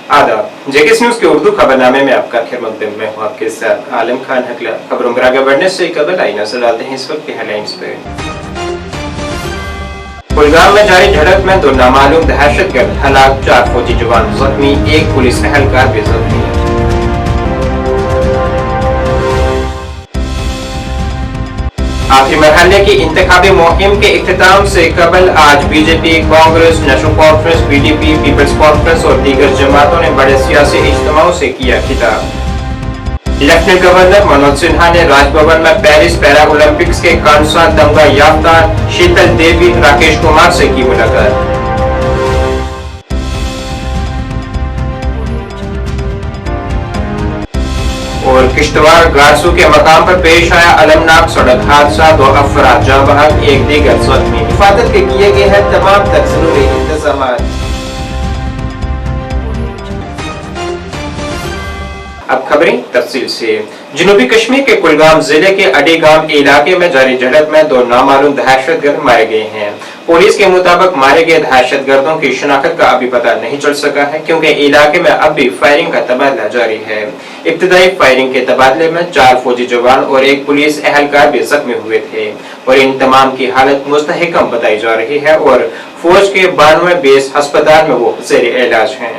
आदाब। JKS news के उर्दू खबरनामे में आपका खैर-मक़दम। मैं हूं आपके साथ आलम खान हकला। खबरों में आगे बढ़ने से कबल आइए नजर डालते हैं इस वक्त की हेडलाइंस पे। कुलगाम में जारी झड़प में 2 नामालूम दहशतगर्द हलाक, 4 फौजी जवान जख्मी, 1 पुलिस एहलकार भी जख्मी। आखिरी मरहले की इंतखाबी मुहिम के इख्तिताम से कबल आज BJP, Congress, National Conference, PDP, Peoples Conference और दीगर जमातों ने बड़े सियासी इज्तिमाओं से किया खिताब। लेफ्टिनेंट गवर्नर मनोज सिन्हा ने राजभवन में पेरिस पैरा ओलंपिक्स के कांसा तमगा याफ्ता शीतल देवी, राकेश कुमार से की मुलाकात। और किश्तवाड़ गारसू के मकाम पर पेश आया अलमनाक सड़क हादसा, 2 अफराद जाँ बहक, 1 दीगर जख्मी। हिफाजत के किए गए हैं तमाम तक जरूरी इंतजाम। अब खबरें तफसील से। जनूबी कश्मीर के कुलगाम जिले के अडी गांव इलाके में जारी झड़प में 2 नामालूम दहशतगर्द मारे गए हैं। पुलिस के मुताबिक मारे गए दहशतगर्दों की शिनाख्त का अभी पता नहीं चल सका है, क्योंकि इलाके में अब भी फायरिंग का तबादला जारी है। इब्तदाई फायरिंग के तबादले में 4 फौजी जवान और 1 पुलिस एहलकार भी जख्मी हुए थे और इन तमाम की हालत मुस्तहकम बताई जा रही है और फौज के 92 बेस अस्पताल में वो ज़ेर इलाज हैं।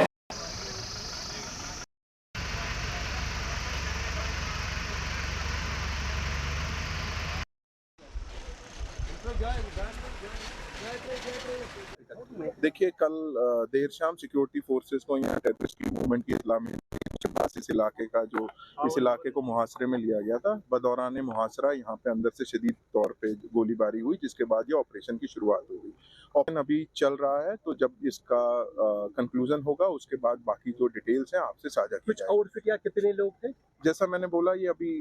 देखिए, कल देर शाम सिक्योरिटी फोर्सेस को यहाँ टेररिस्ट की मूवमेंट की इत्तला में इस इलाके को मुहासरे में लिया गया था। बदौरान मुहासरा यहाँ पे अंदर से शदीद तौर पे गोलीबारी हुई, जिसके बाद ये ऑपरेशन की शुरुआत हो गई। ऑपरेशन अभी चल रहा है, तो जब इसका कंक्लूजन होगा उसके बाद बाकी जो डिटेल्स हैं आपसे साझा की जाएगी। और फिर क्या कितने लोग थे? जैसा मैंने बोला, ये अभी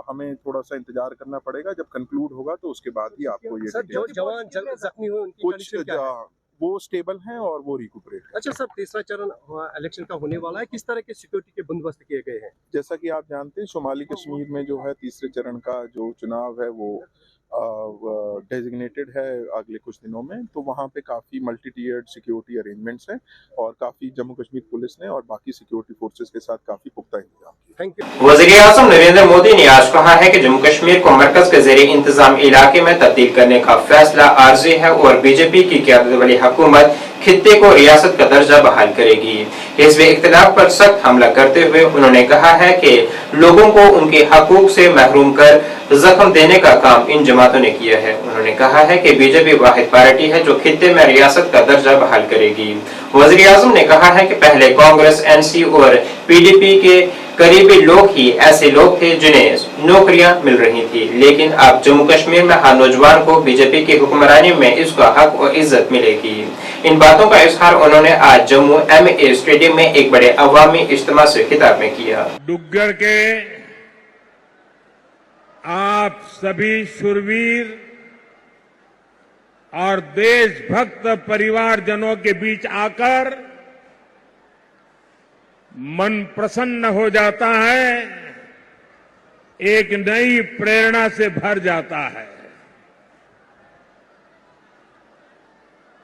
हमें थोड़ा सा इंतजार करना पड़ेगा। जब कंक्लूड होगा तो उसके बाद ही आपको ये सर, जो जवान जख्मी हुए उनकी कंडीशन क्या है? वो स्टेबल हैं और वो रिकूपरेट है। अच्छा सर, तीसरा चरण इलेक्शन का होने वाला है, किस तरह के सिक्योरिटी के बंदोबस्त किए गए हैं? जैसा कि आप जानते हैं, शुमाली कश्मीर में जो है तीसरे चरण का जो चुनाव है वो डेजिग्नेटेड है अगले कुछ दिनों में, तो वहाँ पे काफ़ी मल्टी टीयर्ड सिक्योरिटी अरेंजमेंट्स हैं और काफ़ी जम्मू कश्मीर पुलिस ने और बाकी सिक्योरिटी फोर्सेस के साथ काफ़ी पुख्ता इंतजाम किया। Thank you. वज़ीर-ए-आज़म नरेंद्र मोदी ने आज कहा है कि जम्मू कश्मीर को मरकज के ज़ेरे इंतजाम इलाके में तब्दील करने का फैसला आर्जी है और बीजेपी की क़यादत वाली हुकूमत खित्ते को रियासत का दर्जा बहाल करेगी। हिज़्ब इख्तिलाफ पर सख्त हमला करते हुए उन्होंने कहा है कि लोगों को उनके हकूक से महरूम कर जख्म देने का काम इन जमातों ने किया है। उन्होंने कहा है कि बीजेपी वाहिद पार्टी है जो खित्ते में रियासत का दर्जा बहाल करेगी। वज़ीर-ए-आज़म ने कहा है कि पहले कांग्रेस, एनसी और पीडीपी के करीबी लोग ही ऐसे लोग थे जिन्हें नौकरियां मिल रही थी, लेकिन अब जम्मू कश्मीर में हर नौजवान को बीजेपी की हुक्मरानी में इसका हक और इज्जत मिलेगी। इन बातों का इजहार उन्होंने आज जम्मू एमए स्टेडियम में एक बड़े अवामी इज्तिमा से खिताब में किया। डुग्गर के आप सभी शूरवीर और देशभक्त परिवारजनों के बीच आकर मन प्रसन्न हो जाता है, एक नई प्रेरणा से भर जाता है।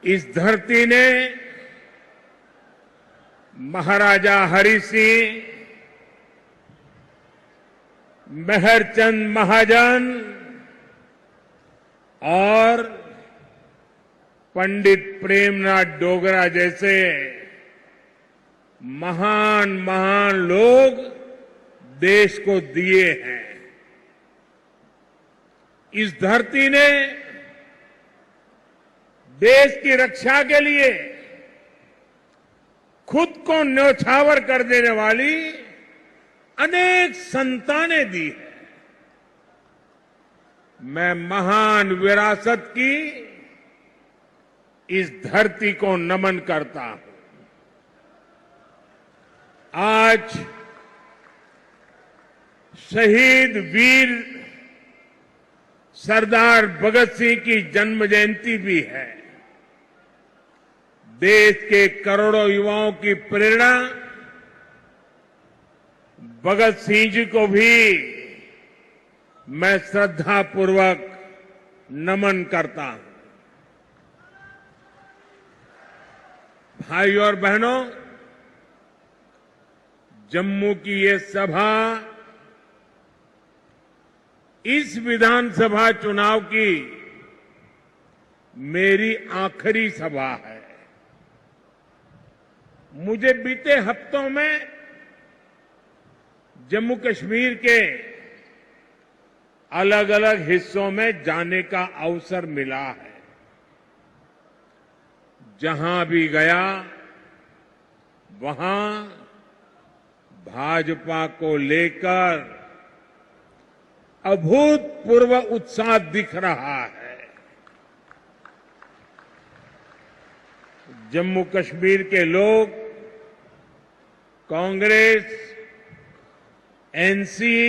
इस धरती ने महाराजा हरि सिंह, मेहरचंद महाजन और पंडित प्रेमनाथ डोगरा जैसे महान महान लोग देश को दिए हैं। इस धरती ने देश की रक्षा के लिए खुद को न्योछावर कर देने वाली अनेक संतानें दी है। मैं महान विरासत की इस धरती को नमन करता हूं। आज शहीद वीर सरदार भगत सिंह की जन्म जयंती भी है। देश के करोड़ों युवाओं की प्रेरणा भगत सिंह जी को भी मैं श्रद्धापूर्वक नमन करता हूं। भाइयों और बहनों, जम्मू की ये सभा इस विधानसभा चुनाव की मेरी आखिरी सभा है। मुझे बीते हफ्तों में जम्मू कश्मीर के अलग अलग हिस्सों में जाने का अवसर मिला है। जहां भी गया वहां भाजपा को लेकर अभूतपूर्व उत्साह दिख रहा है। जम्मू कश्मीर के लोग कांग्रेस, एनसी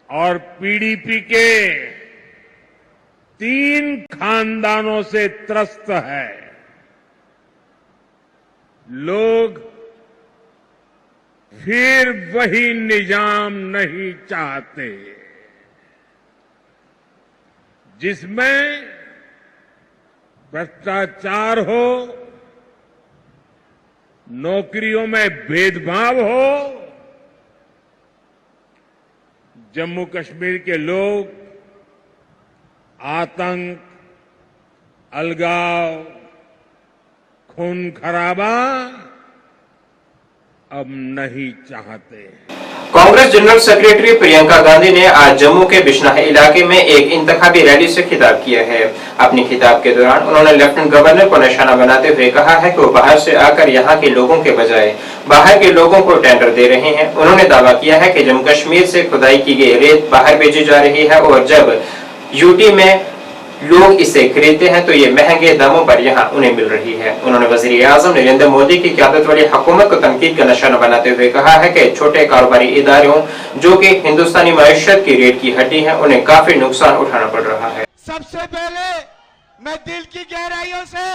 और पीडीपी के 3 खानदानों से त्रस्त है। लोग फिर वही निजाम नहीं चाहते जिसमें भ्रष्टाचार हो, नौकरियों में भेदभाव हो। जम्मू कश्मीर के लोग आतंक, अलगाव, खून खराबा अब नहीं चाहते। कांग्रेस जनरल सेक्रेटरी प्रियंका गांधी ने आज जम्मू के बिश्नाह इलाके में एक इंतखाबी रैली से खिताब किया है। अपने खिताब के दौरान उन्होंने लेफ्टिनेंट गवर्नर को निशाना बनाते हुए कहा है कि वो बाहर से आकर यहां के लोगों के बजाय बाहर के लोगों को टेंडर दे रहे हैं। उन्होंने दावा किया है कि जम्मू कश्मीर से खुदाई की गई रेत बाहर भेजी जा रही है और जब यूटी में लोग इसे खरीदते हैं तो ये महंगे दामों पर यहाँ उन्हें मिल रही है। उन्होंने वजीर आजम नरेंद्र मोदी की क़यादत वाली हुकूमत को तनकीद का निशाना बनाते हुए कहा है कि छोटे कारोबारी इदारों जो कि हिंदुस्तानी मईशत की रीढ़ की हड्डी है, उन्हें काफी नुकसान उठाना पड़ रहा है। सबसे पहले मैं दिल की गहराइयों से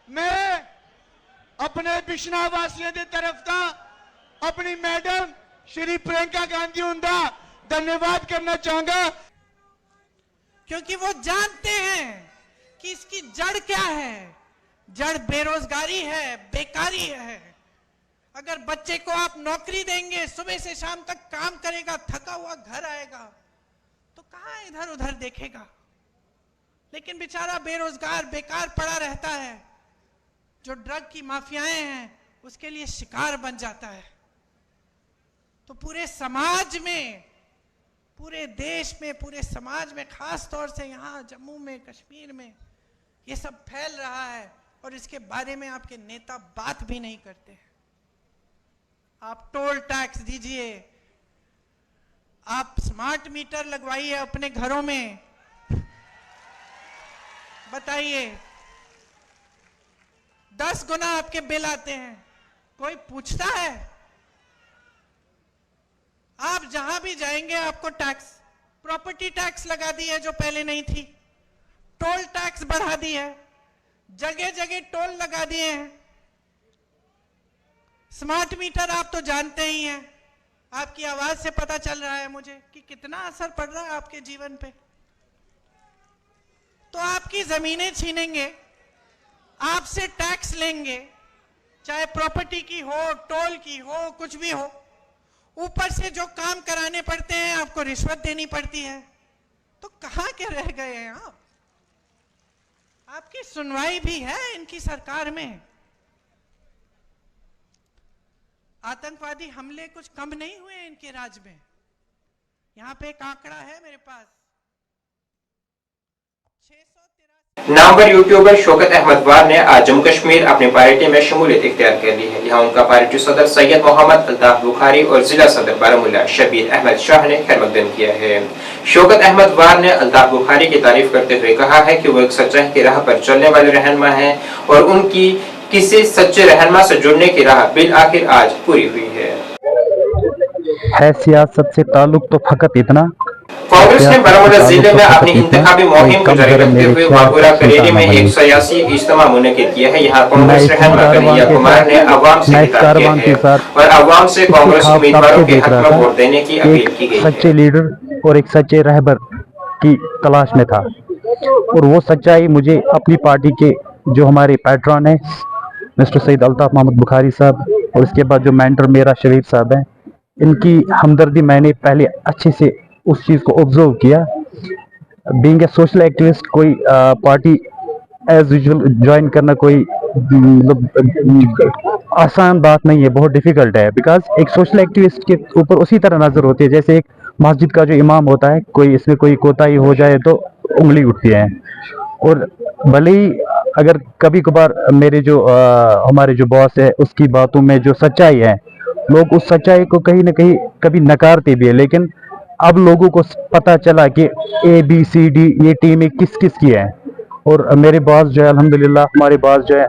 मैं अपने बिश्नाह वासियों की तरफ का अपनी मैडम श्री प्रियंका गांधी हुंदा धन्यवाद करना चाहूंगा, क्योंकि वो जानते हैं कि इसकी जड़ क्या है। जड़ बेरोजगारी है, बेकारी है। अगर बच्चे को आप नौकरी देंगे, सुबह से शाम तक काम करेगा, थका हुआ घर आएगा तो कहां इधर उधर देखेगा। लेकिन बेचारा बेरोजगार बेकार पड़ा रहता है। जो ड्रग की माफियाएं हैं उसके लिए शिकार बन जाता है। तो पूरे समाज में, पूरे देश में, पूरे समाज में, खास तौर से यहाँ जम्मू में, कश्मीर में ये सब फैल रहा है और इसके बारे में आपके नेता बात भी नहीं करते हैं। आप टोल टैक्स दीजिए, आप स्मार्ट मीटर लगवाइए अपने घरों में। बताइए 10 गुना आपके बिल आते हैं, कोई पूछता है? आप जहां भी जाएंगे आपको टैक्स, प्रॉपर्टी टैक्स लगा दी है जो पहले नहीं थी, टोल टैक्स बढ़ा दी है, जगह जगह टोल लगा दिए हैं। स्मार्ट मीटर आप तो जानते ही हैं, आपकी आवाज से पता चल रहा है मुझे कि कितना असर पड़ रहा है आपके जीवन पे। तो आपकी जमीनें छीनेंगे, आपसे टैक्स लेंगे, चाहे प्रॉपर्टी की हो, टोल की हो, कुछ भी हो। ऊपर से जो काम कराने पड़ते हैं आपको रिश्वत देनी पड़ती है। तो कहां के रह गए हैं आप? आपकी सुनवाई भी है इनकी सरकार में। आतंकवादी हमले कुछ कम नहीं हुए इनके राज में। यहां पे एक आंकड़ा है मेरे पास, 683। नामवर यूट्यूबर शौकत अहमद वार ने आज जम्मू कश्मीर अपनी पार्टी में शमूलियत इख्तियार कर ली है। यहाँ उनका पार्टी सदर सैयद मोहम्मद अल्ताफ बुखारी और जिला सदर बारामूला शबीर अहमद शाह ने खैरमकदम किया है। शौकत अहमद वार ने अल्ताफ बुखारी की तारीफ करते हुए कहा है कि वो एक सच्चाई की राह पर चलने वाले रहनुमा हैं और उनकी किसी सच्चे रहनुमा से जुड़ने की राह बिल आखिर आज पूरी हुई है। सियासत से ताल्लुक तो फकत इतना, कांग्रेस ने बारामूला जिले में अपनी इंतखाबी मुहिम को जारी रखते हुए वापुरा करेरी में एक सियासी इज्तिमा मुनक्किद किया है। यहाँ कांग्रेस रहनुमा कन्हैया कुमार ने अवाम से खिताब किया है और अवाम से कांग्रेस उम्मीदवारों के हक में वोट देने की अपील की गई है। सच्चे लीडर और एक सच्चे रहबर की तलाश में था और वो सच्चाई मुझे अपनी पार्टी के जो हमारे पैट्रन है मिस्टर सईद अल्ताफ मोहम्मद बुखारी साहब और उसके बाद जो मेंटर मेरा शरीफ साहब है, इनकी हमदर्दी मैंने पहले अच्छे से उस चीज़ को ऑब्जर्व किया। बीइंग ए सोशल एक्टिविस्ट, कोई पार्टी एज यूजुअल ज्वाइन करना कोई मतलब आसान बात नहीं है, बहुत डिफिकल्ट है। बिकॉज एक सोशल एक्टिविस्ट के ऊपर उसी तरह नजर होती है जैसे एक मस्जिद का जो इमाम होता है, कोई इसमें कोई कोताही हो जाए तो उंगली उठती है। और भले ही अगर कभी कभार मेरे जो हमारे जो बॉस है उसकी बातों में जो सच्चाई है, लोग उस सच्चाई को कहीं ना कहीं कभी नकारते भी है, लेकिन अब लोगों को पता चला कि ABCD ये टीमें किस किस की है। और मेरे बॉस जो है, अल्हम्दुलिल्लाह हमारे बॉस जो है,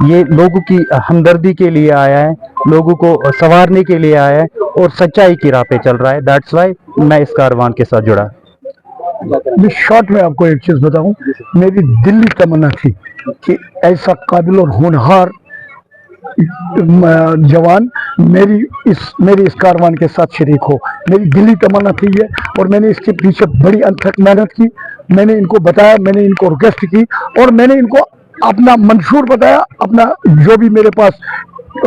ये लोगों की हमदर्दी के लिए आया है, लोगों को संवारने के लिए आया है और सच्चाई की राह पे चल रहा है। दैट्स वाई मैं इस कारवान के साथ जुड़ा। शॉर्ट में आपको एक चीज बताऊं, मेरी दिल्ली तमन्ना थी कि ऐसा काबिल और होनहार जवान मेरी इस कारवान के साथ शरीक हो। मेरी दिली तमन्ना थी ये, और मैंने इसके पीछे बड़ी अनथक मेहनत की। मैंने इनको बताया, मैंने इनको रिक्वेस्ट की और मैंने इनको अपना मंशूर बताया, अपना जो भी मेरे पास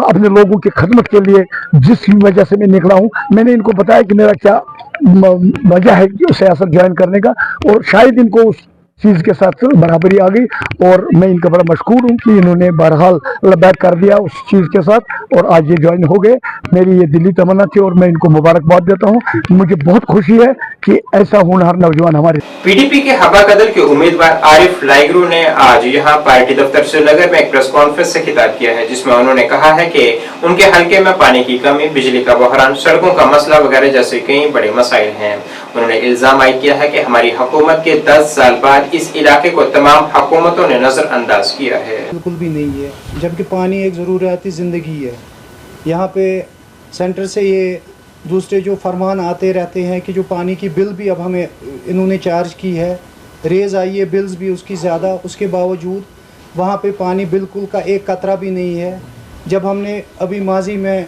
अपने लोगों की खदमत के लिए जिस वजह से मैं निकला हूँ, मैंने इनको बताया कि मेरा क्या वजह है सियासत ज्वाइन करने का, और शायद इनको उस चीज़ के साथ बराबरी आ गई। और मैं इनका बड़ा मशकूर हूँ कि इन्होंने बहरहाल लबैक कर दिया उस चीज़ के साथ और आज ये ज्वाइन हो गए। मेरी ये दिली तमन्ना थी और मैं इनको मुबारकबाद देता हूँ। मुझे बहुत खुशी है कि ऐसा होनहार नौजवान हमारे। PDP के हबा कदल के उम्मीदवार आरिफ लाइगरू ने आज यहां पार्टी दफ्तर श्रीनगर में एक प्रेस कॉन्फ्रेंस से खिताब किया है, जिसमें उन्होंने कहा है कि उनके हलके में पानी की कमी, बिजली का बहरान, सड़कों का मसला वगैरह जैसे कई बड़े मसाइल हैं। उन्होंने इल्जाम आयद किया है कि हमारी हुकूमत के 10 साल बाद इस इलाके को तमाम हुकूमतों ने नजरअंदाज किया है। बिल्कुल भी नहीं है, जबकि पानी एक ज़रूरियाती ज़िंदगी है। यहाँ पे सेंटर से ये दूसरे जो फरमान आते रहते हैं कि जो पानी की बिल भी अब हमें इन्होंने चार्ज की है, रेज़ आई है बिल्स भी उसकी ज़्यादा, उसके बावजूद वहाँ पे पानी बिल्कुल का एक कतरा भी नहीं है। जब हमने अभी माजी में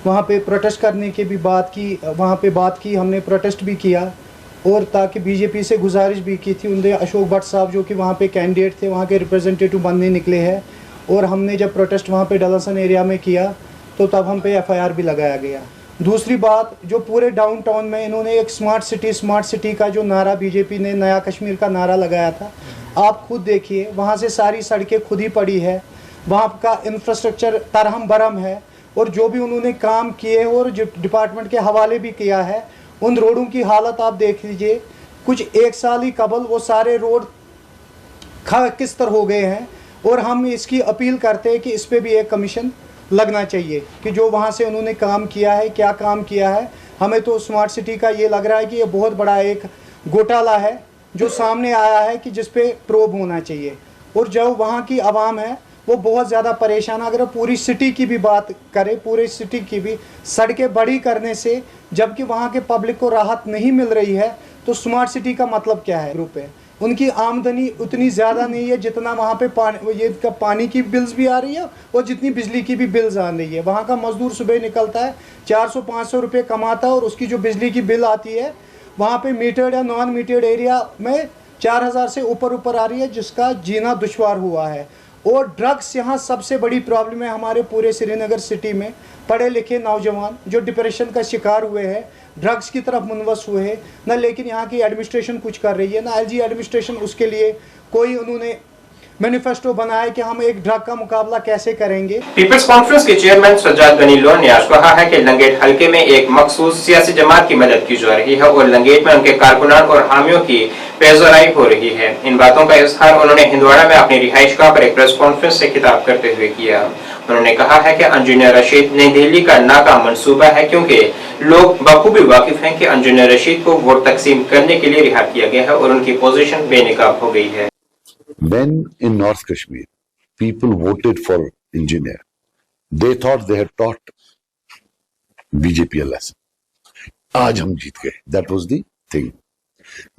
वहाँ पे प्रोटेस्ट करने की भी बात की, वहाँ पे बात की, हमने प्रोटेस्ट भी किया और ताकि बीजेपी से गुजारिश भी की थी। उनके अशोक भट्ट साहब जो कि वहाँ पे कैंडिडेट थे, वहाँ के रिप्रेजेंटेटिव बनने निकले हैं, और हमने जब प्रोटेस्ट वहाँ पे डलसन एरिया में किया तो तब हम पे FIR भी लगाया गया। दूसरी बात, जो पूरे डाउनटाउन में इन्होंने एक स्मार्ट सिटी का जो नारा बीजेपी ने नया कश्मीर का नारा लगाया था, आप खुद देखिए वहाँ से सारी सड़कें खुद ही पड़ी है, वहाँ का इंफ्रास्ट्रक्चर तरहम बरम है, और जो भी उन्होंने काम किए और जो डिपार्टमेंट के हवाले भी किया है, उन रोडों की हालत आप देख लीजिए। कुछ एक साल ही कबल वो सारे रोड किस तरह हो गए हैं, और हम इसकी अपील करते हैं कि इस पर भी एक कमीशन लगना चाहिए कि जो वहाँ से उन्होंने काम किया है, क्या काम किया है। हमें तो स्मार्ट सिटी का ये लग रहा है कि ये बहुत बड़ा एक घोटाला है जो सामने आया है कि जिस पे प्रोब होना चाहिए, और जो वहाँ की आवाम है वो बहुत ज़्यादा परेशान। अगर पूरी सिटी की भी बात करें, पूरी सिटी की भी सड़कें बड़ी करने से जबकि वहाँ के पब्लिक को राहत नहीं मिल रही है, तो स्मार्ट सिटी का मतलब क्या है? रुपए उनकी आमदनी उतनी ज़्यादा नहीं है जितना वहाँ पे पानी की बिल्स भी आ रही है और जितनी बिजली की भी बिल्स आ रही है। वहाँ का मजदूर सुबह निकलता है 400-500 रुपये कमाता है, और उसकी जो बिजली की बिल आती है वहाँ पे मीटर्ड या नॉन मीटर्ड एरिया में 4000 से ऊपर आ रही है, जिसका जीना दुश्वार हुआ है। और ड्रग्स यहाँ सबसे बड़ी प्रॉब्लम है हमारे पूरे श्रीनगर सिटी में। पढ़े लिखे नौजवान जो डिप्रेशन का शिकार हुए हैं, ड्रग्स की तरफ मुनवस हुए हैं ना, लेकिन यहाँ की एडमिनिस्ट्रेशन कुछ कर रही है ना, LG एडमिनिस्ट्रेशन उसके लिए कोई उन्होंने मैनिफेस्टो बनाया कि हम एक ड्रग का मुकाबला कैसे करेंगे। पीपल्स कॉन्फ्रेंस के चेयरमैन सज्जाद गनी लोन ने आज कहा है कि लंगेट हलके में एक मखसूस सियासी जमात की मदद की जा रही है और लंगेट में उनके कारकुनान और हामियों की पेशराई हो रही है। इन बातों का इजहार उन्होंने हिंदवाड़ा में अपनी रिहाइशगाह पर एक प्रेस कॉन्फ्रेंस से खिताब करते हुए किया। उन्होंने कहा है कि इंजीनियर रशीद नई दिल्ली का नाकाम मंसूबा है, क्योंकि लोग बखूबी वाकिफ हैं कि इंजीनियर रशीद को वोट तकसीम करने के लिए रिहा किया गया है और उनकी पोजीशन बेनकाब हो गई है। When in North Kashmir, people voted for engineer, they thought they had taught BJP a lesson. आज हम जीत गए, that was the thing.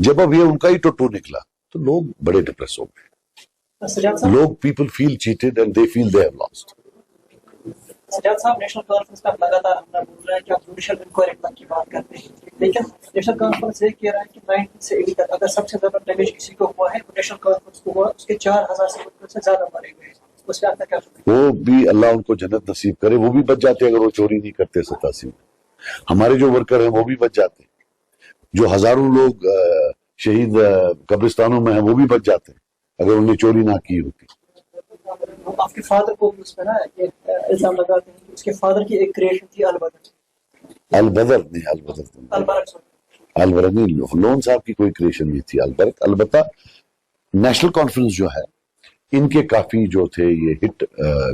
जब अब ये उनका ही टोटो निकला तो लोग बड़े डिप्रेस हो गए। लोग people feel cheated and they feel they have lost. Sajjad साहब, नेशनल कॉन्फ्रेंस में लगातार हमने बोल रहा है कि आप जुडिशियल इंक्वायरी तक की बात करते हैं, लेकिन नेशनल कॉन्फ्रेंस ये कह रहा है कि 19 से 80 तक अगर सबसे ज्यादा डैमेज किसी को हुआ है तो नेशनल कॉन्फ्रेंस को हुआ, उसके 4000 से ज्यादा मारे गए। उस पर आपका क्या? वो भी अल्लाह उनको जन्नत नसीब करे, वो भी बच जाते अगर वो चोरी नहीं करते 87 में। हमारे जो वर्कर हैं वो भी बच जाते, जो हजारों लोग शहीद कब्रिस्तानों में हैं वो भी बच जाते अगर उन्हें चोरी ना की होती। आपके फादर को उस पर ना इल्जाम लगाते हैं, उसके फादर की एक क्रिएशन थी अलबदर। अलबदर नहीं, अलबरक नहीं, लोन साहब की कोई क्रिएशन नहीं थी अलबरक। अलबत्ता नेशनल कॉन्फ्रेंस जो है इनके काफी जो थे ये हिट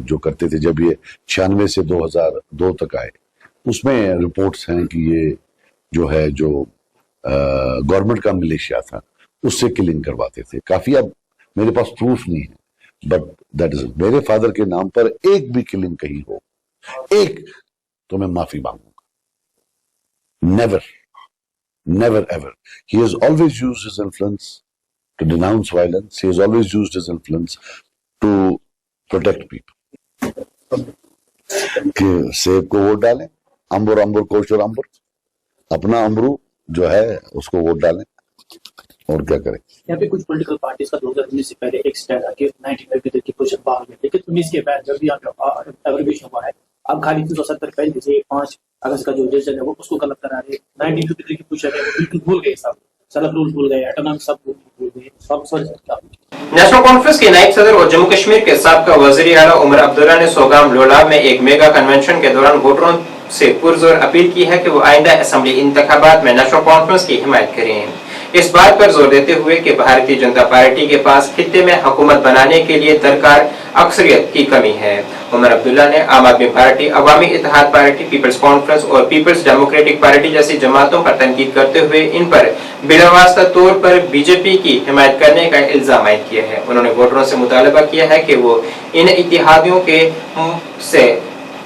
जो करते थे जब ये 96 से 2002 तक आए, उसमें रिपोर्ट्स हैं कि ये जो है जो गवर्नमेंट का मिलिशिया था उससे किलिंग करवाते थे काफी। अब मेरे पास प्रूफ नहीं है, बट दैट इज मेरे फादर के नाम पर एक भी किलिंग कहीं हो, एक, तो मैं माफी मांगूंगा। Never, never ever. He has always used his influence to denounce violence. He has always used his influence to protect people. कि सेब को वोट डालें, अंबुर कोशर अंबुर, अपना अमरू जो है उसको वोट डालें और क्या करें। यहाँ पे कुछ पॉलिटिकल पार्टीज का 2019 से पहले एक स्टैंड आके 1953 की पोजीशन बाहर में, लेकिन 19 के बाद जब भी एवरीवेशन हुआ है अब खाली 370 पहले जैसे 5 अगस्त का जो डिसीजन है वो उसको गलत करा रहे। 1953 की पोजीशन है वो बिल्कुल भूल गए, सब सड़क रूल भूल गए, एटॉमिक सब भूल गए, सब सॉरी। नेशनल कॉन्फ्रेंस के नायब सदर और जम्मू कश्मीर के साबका वज़ीर आला उमर अब्दुल्ला ने सोगाम लोलाब में एक मेगा कन्वेंशन के दौरान वोटरों से पुरजोर अपील की है कि वो आइंदा असेंबली इंतखाबात में नेशनल कॉन्फ्रेंस की हिमायत करें। इस बात पर जोर देते हुए कि भारतीय जनता पार्टी के पास खित्ते में हुकूमत बनाने के लिए दरकार अक्सरियत की कमी है। उमर अब्दुल्ला ने आम आदमी पार्टी, अवामी इत्तेहाद पार्टी, पीपल्स कॉन्फ्रेंस और पीपल्स डेमोक्रेटिक पार्टी जैसी जमातों पर तनकीद करते हुए इन पर बिलावास्ता तौर पर बीजेपी की हिमायत करने का इल्जाम आयद किया है। उन्होंने वोटरों से मुतालबा किया है कि वो इन इत्तेहादियों के से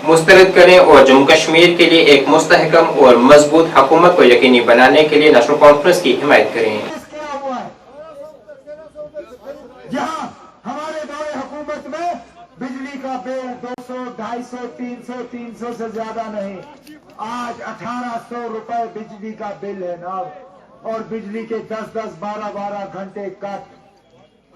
मुस्तरद करें और जम्मू कश्मीर के लिए एक मुस्तहकम और मजबूत हुकूमत को यकीनी बनाने के लिए नेशनल कॉन्फ्रेंस की हिमायत करें। जहां हमारे दौरे हुकूमत में बिजली का बिल 200, 250, 300 से ज्यादा नहीं, आज 1800 रुपए बिजली का बिल है ना, और बिजली के 10-10, 12-12 घंटे कट।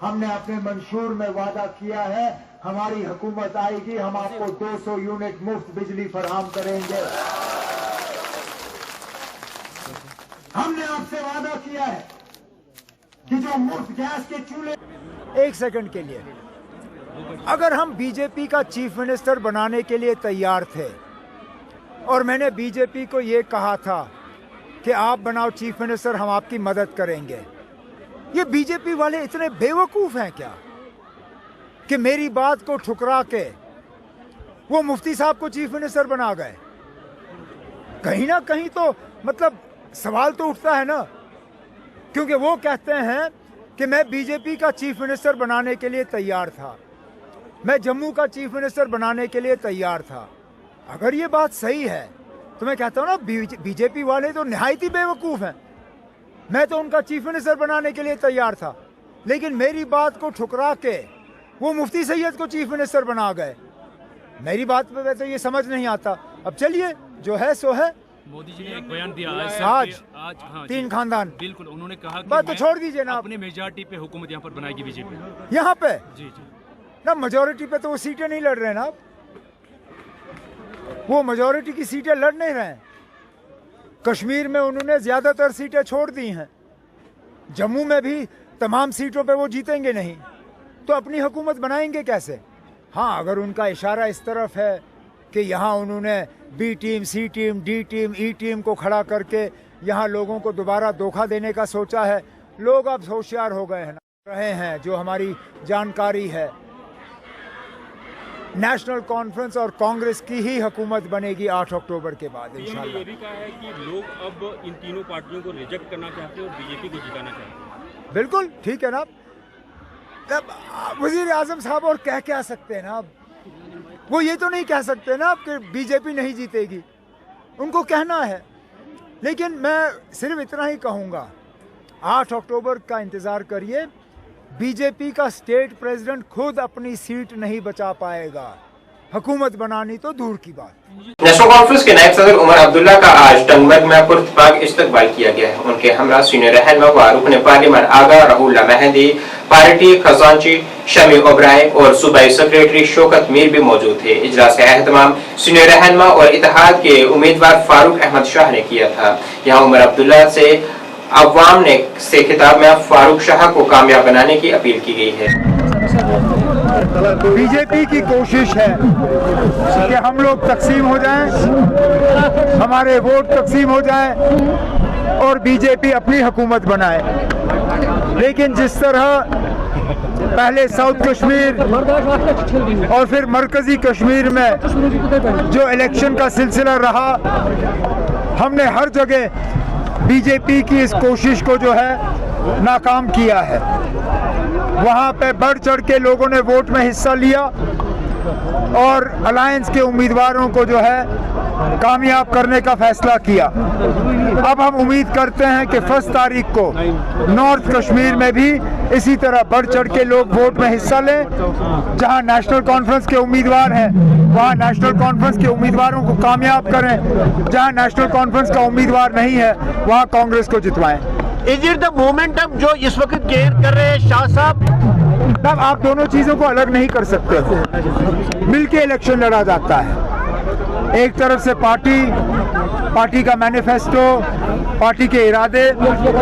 हमने अपने मंशूर में वादा किया है हमारी हुकूमत आएगी हम आपको 200 यूनिट मुफ्त बिजली फराहम करेंगे। हमने आपसे वादा किया है कि जो मुफ्त गैस के चूल्हे, एक सेकंड के लिए, अगर हम बीजेपी का चीफ मिनिस्टर बनाने के लिए तैयार थे और मैंने बीजेपी को ये कहा था कि आप बनाओ चीफ मिनिस्टर, हम आपकी मदद करेंगे, ये बीजेपी वाले इतने बेवकूफ हैं क्या कि मेरी बात को ठुकरा के वो मुफ्ती साहब को चीफ मिनिस्टर बना गए? कहीं ना कहीं तो मतलब सवाल तो उठता है ना, क्योंकि वो कहते हैं कि मैं बीजेपी का चीफ मिनिस्टर बनाने के लिए तैयार था, मैं जम्मू का चीफ मिनिस्टर बनाने के लिए तैयार था। अगर ये बात सही है तो मैं कहता हूँ ना बीजेपी वाले तो निहायत ही बेवकूफ़ हैं। मैं तो उनका चीफ मिनिस्टर बनाने के लिए तैयार था, लेकिन मेरी बात को ठुकरा के वो मुफ्ती सैयद को चीफ मिनिस्टर बना गए। मेरी बात पे तो ये समझ नहीं आता। अब चलिए जो है सो है। मोदी जी ने एक बयान दिया आज हाँ, 3 खानदान, बिल्कुल, उन्होंने कहा बात तो छोड़ दीजिए ना, अपने मेजॉरिटी पे हुकूमत यहाँ पर बनाएगी बीजेपी। यहाँ पे जी ना मेजॉरिटी पे तो वो सीटें नहीं लड़ रहे हैं ना, वो मेजॉरिटी की सीटें लड़ नहीं रहे हैं। कश्मीर में उन्होंने ज्यादातर सीटें छोड़ दी हैं, जम्मू में भी तमाम सीटों पे वो जीतेंगे नहीं, तो अपनी हुकूमत बनाएंगे कैसे? हाँ, अगर उनका इशारा इस तरफ है कि यहाँ उन्होंने बी टीम, सी टीम, डी टीम, ई टीम को खड़ा करके यहाँ लोगों को दोबारा धोखा देने का सोचा है, लोग अब होशियार हो गए हैं रहे हैं। जो हमारी जानकारी है, नेशनल कॉन्फ्रेंस और कांग्रेस की ही हुकूमत बनेगी 8 अक्टूबर के बाद इंशाल्लाह। ये भी कहा है कि लोग अब इन तीनों पार्टियों को रिजेक्ट करना चाहते हैं और बीजेपी को जिताना चाहते हैं। बिल्कुल ठीक है ना, वजीर आजम साहब और क्या सकते हैं ना, अब वो ये तो नहीं कह सकते ना कि बीजेपी नहीं जीतेगी, उनको कहना है। लेकिन मैं सिर्फ इतना ही कहूँगा, 8 अक्टूबर का इंतज़ार करिए। बीजेपी का स्टेट प्रेसिडेंट खुद अपनी सीट नहीं बचा पाएगा, हुकूमत बनानी तो दूर की बात। नेशनल कॉन्फ्रेंस के नायब सदर उमर अब्दुल्ला का आज टंगमर्ग में पुरतपाक इस्तकबाल किया गया है। उनके हमरा सीनियर रहनुमा व रुकन पार्लियामेंट आगा राहुल्ला मेहंदी, पार्टी खजांची शमी ओबराय और सूबाई सेक्रेटरी शौकत मीर भी मौजूद थे। इजलास का एहतमाम सीनियर रहनुमा और इत्तेहाद के उम्मीदवार फारूक अहमद शाह ने किया था। यहाँ उमर अब्दुल्ला से अवाम ने से खिताब में फारूक शाह को कामयाब बनाने की अपील की गई है। बीजेपी की कोशिश है कि हम लोग तकसीम हो जाएं, हमारे वोट तकसीम हो जाएं और बीजेपी अपनी हुकूमत बनाए। लेकिन जिस तरह पहले साउथ कश्मीर और फिर मरकजी कश्मीर में जो इलेक्शन का सिलसिला रहा, हमने हर जगह बीजेपी की इस कोशिश को जो है नाकाम किया है। वहाँ पे बढ़ चढ़ के लोगों ने वोट में हिस्सा लिया और अलायंस के उम्मीदवारों को जो है कामयाब करने का फैसला किया। अब हम उम्मीद करते हैं कि 1 तारीख को नॉर्थ कश्मीर में भी इसी तरह बढ़ चढ़ के लोग वोट में हिस्सा लें। जहां नेशनल कॉन्फ्रेंस के उम्मीदवार हैं वहां नेशनल कॉन्फ्रेंस के उम्मीदवारों को कामयाब करें, जहां नेशनल कॉन्फ्रेंस का उम्मीदवार नहीं है वहां कांग्रेस को जितवाएं। इज इट द मोमेंटम जो इस वक्त गेयर कर रहे हैं शाह साहब? तब आप दोनों चीजों को अलग नहीं कर सकते हो। मिलके इलेक्शन लड़ा जाता है। एक तरफ से पार्टी का मैनिफेस्टो, पार्टी के इरादे,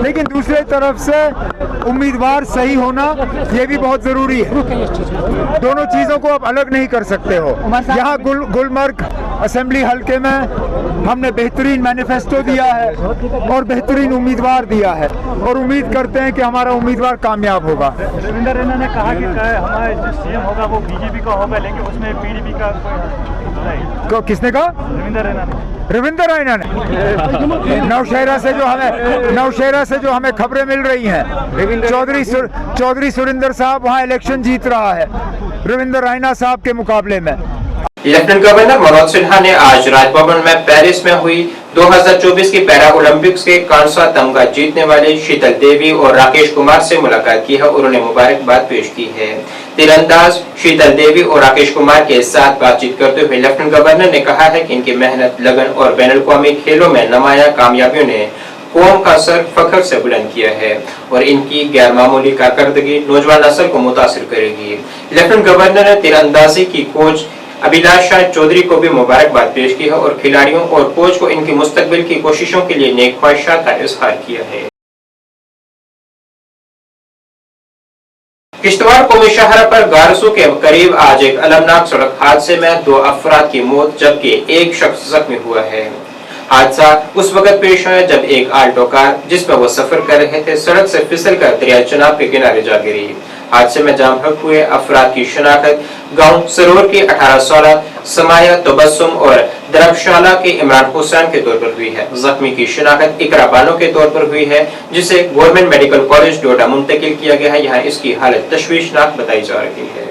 लेकिन दूसरे तरफ से उम्मीदवार सही होना ये भी बहुत जरूरी है। दोनों चीजों को आप अलग नहीं कर सकते हो। यहाँ गुलमर्ग असेंबली हल्के में हमने बेहतरीन मैनिफेस्टो दिया है और बेहतरीन उम्मीदवार दिया है और उम्मीद करते हैं कि हमारा उम्मीदवार कामयाब होगा। रविंद्र रैना ने कहा कि हमारा जो सीएम होगा वो बीजेपी का होगा, लेकिन उसमें पीडीपी का कोई किसने कहा? रविंद्र रैना ने नौशहरा से जो हमें खबरें मिल रही हैं, चौधरी सुरिंदर साहब वहां इलेक्शन जीत रहा है रविंद्र रैना साहब के मुकाबले में। लेफ्टिनेंट गवर्नर मनोज सिन्हा ने आज राजभवन में पेरिस में हुई 2024 की पैरा ओलंपिक्स के कांसा तमगा जीतने वाले शीतल देवी और राकेश कुमार से मुलाकात की है और उन्हें मुबारकबाद पेश की है। तीरंदाज शीतल देवी और राकेश कुमार के साथ बातचीत करते हुए लेफ्टिनेंट गवर्नर ने कहा है कि इनकी मेहनत, लगन और बैनुल-अक़वामी खेलों में नुमायां कामयाबियों ने कौम का सर फख्र से बुलंद किया है और इनकी गैर मामूली कारकर्दगी नौजवान नस्ल को मुतासिर करेगी। लेफ्टिनेंट गवर्नर ने तीरंदाजी की कोच अभिलाषा चौधरी को भी मुबारकबाद पेश की है और खिलाड़ियों और कोच को इनकी मुस्तकबिल की कोशिशों के लिए नेक ख्वाहिशात का इजहार किया है। किश्तवाड़ कौमी शाहरा पर गारसू के करीब आज एक अलमनाक सड़क हादसे में 2 अफराद की मौत जबकि एक शख्स जख्मी हुआ है। हादसा उस वक्त पेश आया जब एक आल्टो कार जिसमें वो सफर कर रहे थे सड़क से फिसलकर दरिया चनाब के किनारे जा गिरी। हादसे में जाम हक हुए अफराद की शनाख्त गांव सरोर की 18 समाया तबस्सुम और दरबशाला के इमरान हुसैन के तौर पर हुई है। जख्मी की शनाख्त इकरा बानो के तौर पर हुई है जिसे गवर्नमेंट मेडिकल कॉलेज डोडा मुंतकिल किया गया है। यहाँ इसकी हालत तशवीशनाक बताई जा रही है।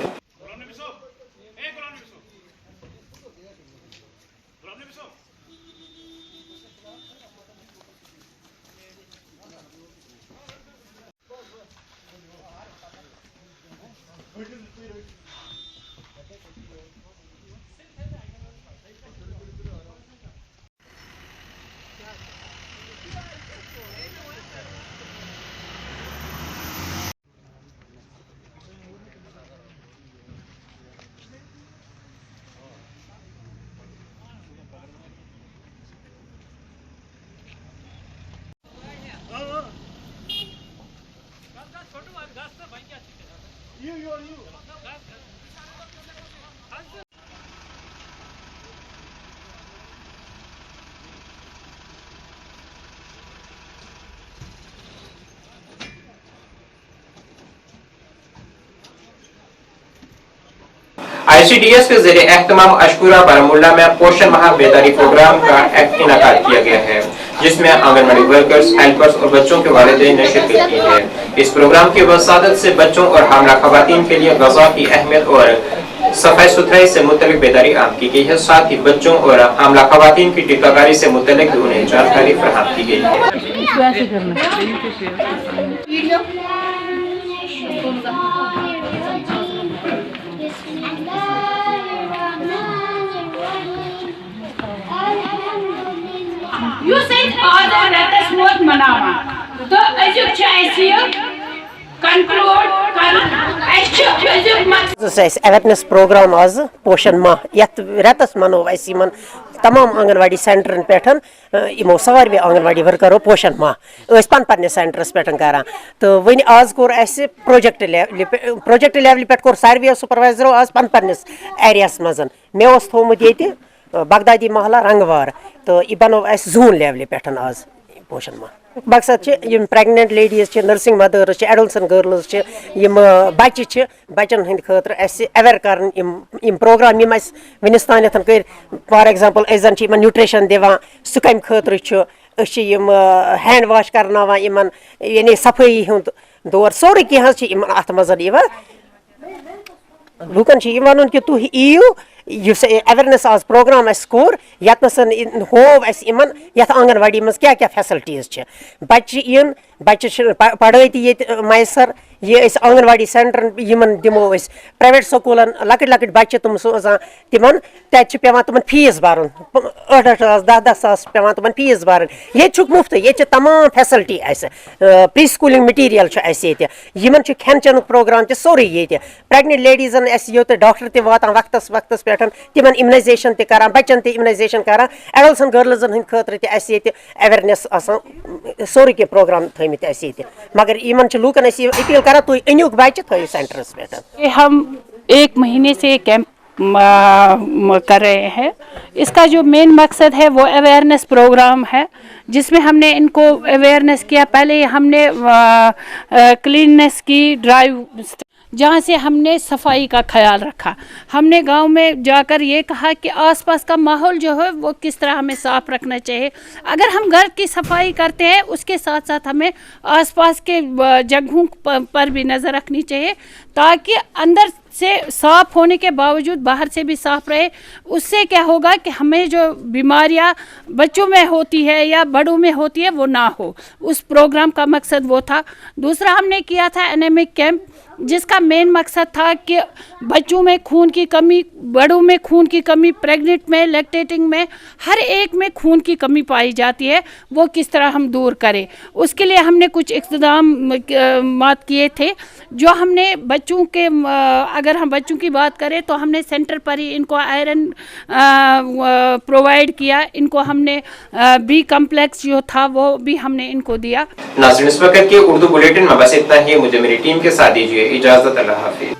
ICDS के ज़रिए एहतमाम अशकुरा बारामुल्ला में पोषण माह बेदारी प्रोग्राम का इनेकाद किया गया है जिसमें आंगनबाड़ी वर्कर्स, हेल्पर्स और बच्चों के वालिदैन ने शिरकत की है। इस प्रोग्राम की वसादत से बच्चों और हामला खवातीन के लिए ग़िज़ा की अहमियत और सफाई सुथराई से मुतल्लिक बेदारी आम की गई है। साथ ही बच्चों और हामला खवातीन की टीकाकारी से मुतल्लिक भी उन्हें जानकारी फराहम की गई है। मनावान तो अजुक कंक्लूड अवेयरनेस प्रोग्राम आज पोषण माह यथ रेतस मनो तमाम आंगनवाड़ी सेंटरन पे यमो सारे आंगनवाड़ी वर्करों पोषण माह पन्ने सेंटरस पे करान तो वन आज कोर प्रोजेक्ट लेवल पे कोर सारे सुपरवाइजरों आज पन्निस एरियास मज मे थोमुत ये बगदादी महला रंगवार तो यह बनो जोन लेवल पे आज पोषण माह मकसद pregnant ladies nursing mothers adolescent girls बच्चे बचन हंद खतर अवेयर कर प्रोग्राम वनस तान कर फॉर एग्जांपल जन न्यूट्रिशन दिवान सह कम खतर हैंड वाश करना यानी सफाई हुंद दौर सोरे कह अत मज लूकन वन कि तुम यू अवेयरनेस आज प्रोग्राम कोर यतन होव यथ आंगनवाड़ी मज क्या क्या फैसिलिटीज बच्चे इन बच्चे पढ़ाई ये मैसर ये आंगनवाड़ी सेंटर दिमो प्राइवेट स्कूलन लकट लकट बच्चे तुम सोजान तिम तवान तुम फीस भरन 8-10 सास पेवान तुम फीस भरन ये मुफ्त ये तमाम फैसिलिटी प्री स्कूलिंग मटीरियल खेन चेन प्रोग्राम सोरे ये प्रेगनेंट लेडीजन योत डॉक्टर वातान वक्तस वक्तस पे तिम इम्यूनाइजेशन करान बच्चन इम्यूनाइजेशन करान एडल्सन गर्ल्सन हंद खतर अवेयरनेस सोरे कह प्रोग्राम थमित मगर इन लूकन अपील करा तुम अनिक बच्चे थो सेंटरस पे। हम 1 महीने से कैंप कर रहे हैं। इसका जो मेन मकसद है वो अवेयरनेस प्रोग्राम है जिसमें हमने इनको अवेयरनेस किया। पहले हमने क्लीननेस की ड्राइव जहाँ से हमने सफाई का ख्याल रखा। हमने गांव में जाकर ये कहा कि आसपास का माहौल जो है वो किस तरह हमें साफ़ रखना चाहिए। अगर हम घर की सफाई करते हैं उसके साथ साथ हमें आसपास के जगहों पर भी नज़र रखनी चाहिए ताकि अंदर से साफ़ होने के बावजूद बाहर से भी साफ़ रहे। उससे क्या होगा कि हमें जो बीमारियां बच्चों में होती है या बड़ों में होती है वो ना हो। उस प्रोग्राम का मकसद वो था। दूसरा हमने किया था एनेमिक कैंप जिसका मेन मकसद था कि बच्चों में खून की कमी, बड़ों में खून की कमी, प्रेग्नेंट में, लैक्टेटिंग में, हर एक में खून की कमी पाई जाती है, वो किस तरह हम दूर करें। उसके लिए हमने कुछ इक़्तिदाम किए थे जो हमने बच्चों के अगर हम बच्चों की बात करें तो हमने सेंटर पर ही इनको आयरन प्रोवाइड किया। इनको हमने बी कम्प्लेक्स जो था वो भी हमने इनको दिया। नाज़रीन, इस वक्त के उर्दू बुलेटिन में बस इतना ही। मुझे मेरी टीम के साथ दीजिए इजाजत। अल्लाह हाफिज।